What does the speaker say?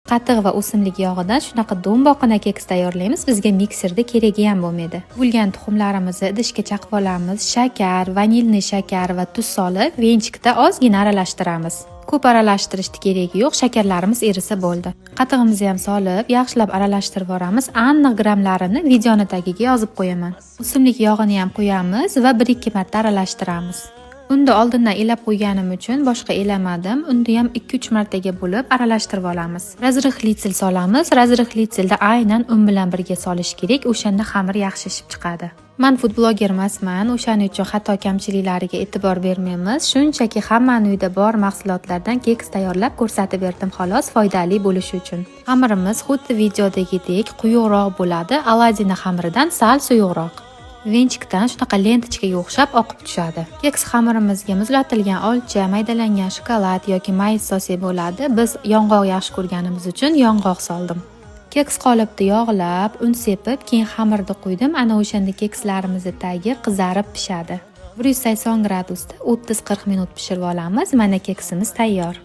Qatiq va o'simlik yog'idan shunaqa do'mboqqina keks tayyorlaymiz. Bizga mikserda keragi ham bo'lmaydi. Bo'lgan tuxumlarimizni idishga chaqib olamiz. Shakar, vanilniy shakar va tuz solib, venchikda ozgina aralashtiramiz. Ko'p aralashtirishni keragi yo'q, shakarlarimiz erisa bo'ldi. Qatig'imizni ham solib, yaxshilab aralashtirib olamiz. Aniq grammlarini videoni tagiga yozib qo'yaman. O'simlik yog'ini ham qo'yamiz va 1-2 marta aralashtiramiz. Unda oldindan elab qo'yganim uchun boshqa elamadim. Unda ham 2-3 martaga bo'lib aralashtirib olamiz. Razrixli sil solamiz. Razrixli silda aynan un bilan birga solish kerak, o'shanda xamir yaxshi shishib chiqadi. Men food bloger emasman, o'shaning uchun xato kamchiliklariga e'tibor bermaymiz. Shunchaki hammaning uyida bor mahsulotlardan keks tayyorlab ko'rsatib berdim xolos, foydali bo'lishi uchun. Xamirimiz xuddi videodagidek quyuqroq bo'ladi, oladina xamiridan sal suyuqroq. Venchikdan shunaqa lentichkaga o'xshab oqib tushadi. Keks xamirimizga muzlatilgan olcha, maydalangan shokolad yoki mayiz solsak bo'ladi. Biz yong'oq yaxshi ko'rganimiz uchun yong'oq soldim. Keks qolipni yog'lab, un sepib, keyin xamirni qo'ydim. Ana o'shanda kekslarimizni tagi qizarib pishadi. 180 gradusda 30-40 minut pishirib olamiz. Mana keksimiz tayyor.